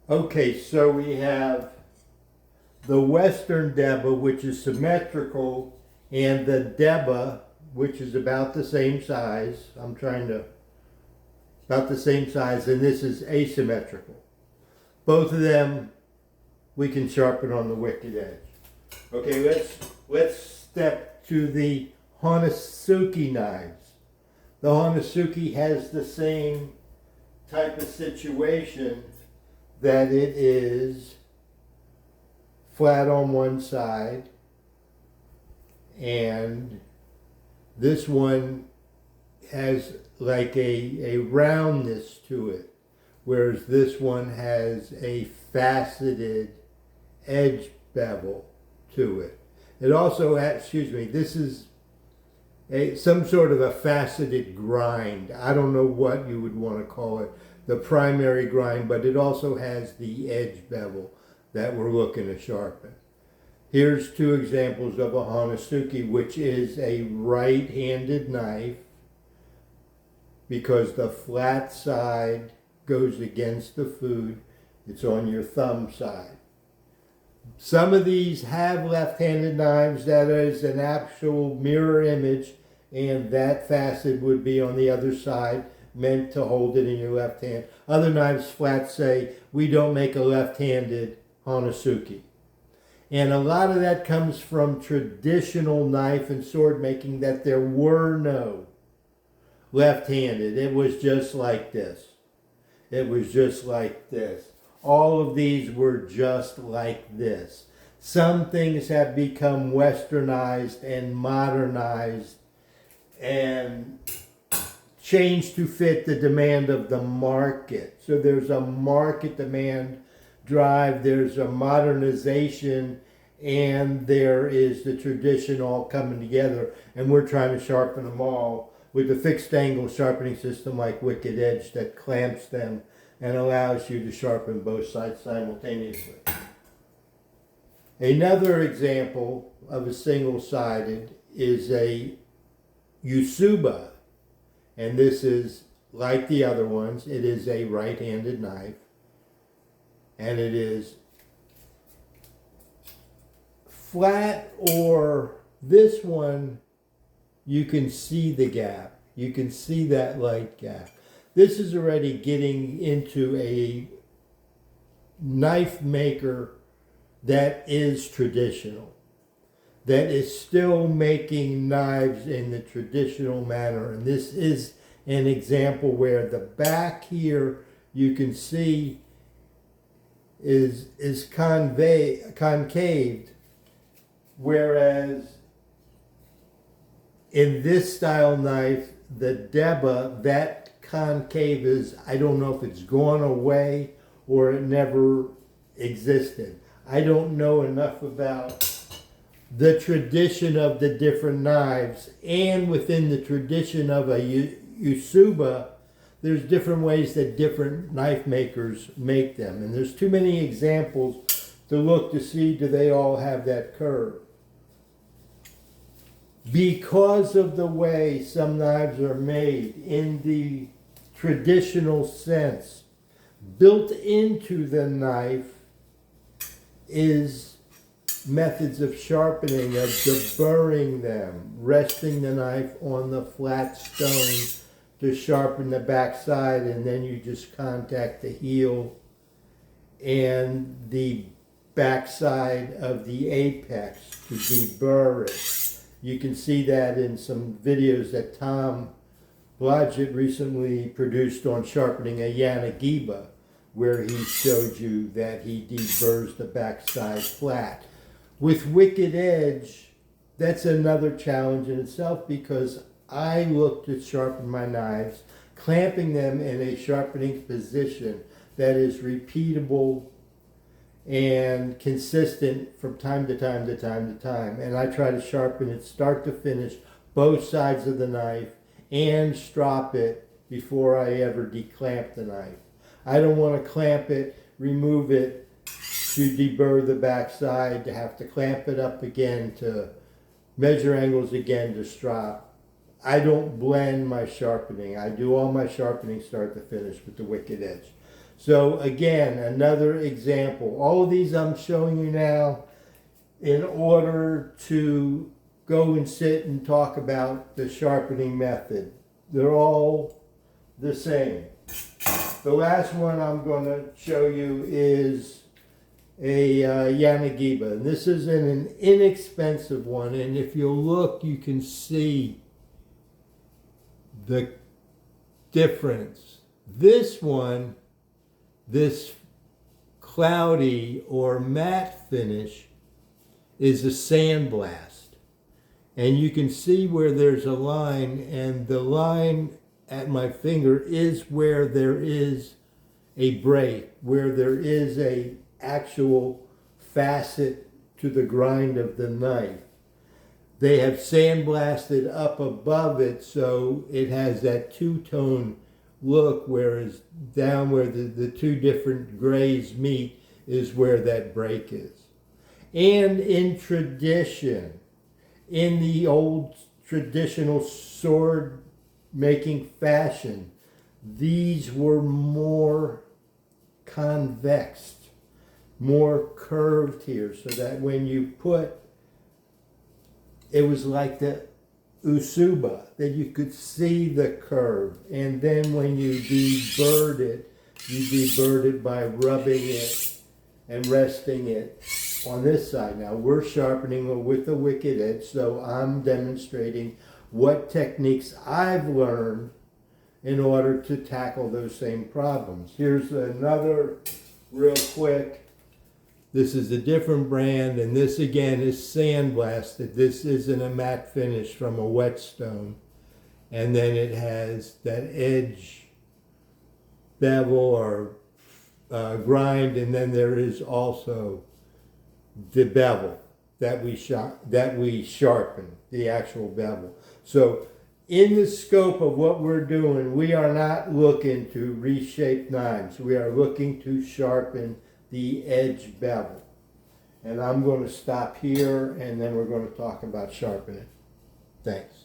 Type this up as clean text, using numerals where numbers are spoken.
Okay, so we have the Western deba, which is symmetrical, and the deba, which is about the same size. About the same size, and this is asymmetrical. Both of them we can sharpen on the Wicked Edge. Okay, let's step to the Hanasuki knives. The Hanasuki has the same type of situation, that it is flat on one side, and this one has like a roundness to it, whereas this one has a faceted edge bevel to it. It also has, this is some sort of a faceted grind. I don't know what you would want to call it, the primary grind, but it also has the edge bevel that we're looking to sharpen. Here's two examples of a Hanasuki, which is a right-handed knife because the flat side goes against the food. It's on your thumb side. Some of these have left-handed knives that is an actual mirror image, and that facet would be on the other side, meant to hold it in your left hand. Other knives flat say, we don't make a left-handed Hanasuki. And a lot of that comes from traditional knife and sword making, that there were no left-handed. It was just like this. It was just like this. All of these were just like this. Some things have become westernized and modernized and changed to fit the demand of the market. So there's a market demand drive, there's a modernization, and there is the tradition all coming together, and we're trying to sharpen them all with a fixed angle sharpening system like Wicked Edge that clamps them and allows you to sharpen both sides simultaneously. Another example of a single-sided is a Yusuba, and this is like the other ones. It is a right-handed knife, and it is flat, or this one you can see the gap. You can see that light gap. This is already getting into a knife maker that is traditional, that is still making knives in the traditional manner. And this is an example where the back here, you can see, is concaved, whereas in this style knife, the deba, that concave is, I don't know if it's gone away or it never existed. I don't know enough about the tradition of the different knives, and within the tradition of a Yusuba, there's different ways that different knife makers make them. And there's too many examples to look to see, do they all have that curve? Because of the way some knives are made in the traditional sense, built into the knife is methods of sharpening, of deburring them, resting the knife on the flat stone to sharpen the back side, and then you just contact the heel and the back side of the apex to deburr it. You can see that in some videos that Tom Blodgett recently produced on sharpening a Yanagiba, where he showed you that he deburrs the backside flat. With Wicked Edge, that's another challenge in itself, because I look to sharpen my knives, clamping them in a sharpening position that is repeatable and consistent from time to time to time to time. And I try to sharpen it start to finish, both sides of the knife, and strop it before I ever declamp the knife. I don't want to clamp it, remove it to deburr the backside, to have to clamp it up again, to measure angles again to strop. I don't blend my sharpening. I do all my sharpening start to finish with the Wicked Edge. So again, another example. All of these I'm showing you now in order to go and sit and talk about the sharpening method. They're all the same. The last one I'm going to show you is a Yanagiba. And this is an inexpensive one, and if you look, you can see the difference. This one, this cloudy or matte finish, is a sandblast. And you can see where there's a line, and the line at my finger is where there is a break, where there is a actual facet to the grind of the knife. They have sandblasted up above it so it has that two-tone look, whereas down where the two different grays meet is where that break is. And in tradition, in the old traditional sword making fashion, these were more convex, more curved here, so that when you put, it was like the usuba, that you could see the curve. And then when you deburred it, you deburred it by rubbing it and resting it on this side. Now we're sharpening with the Wicked Edge, so I'm demonstrating what techniques I've learned in order to tackle those same problems. Here's another real quick. This is a different brand, and this again is sandblasted. This isn't a matte finish from a whetstone. And then it has that edge bevel or grind, and then there is also the bevel that we sharpen, the actual bevel. So in the scope of what we're doing, we are not looking to reshape knives. We are looking to sharpen the edge bevel. And I'm going to stop here, and then we're going to talk about sharpening. Thanks.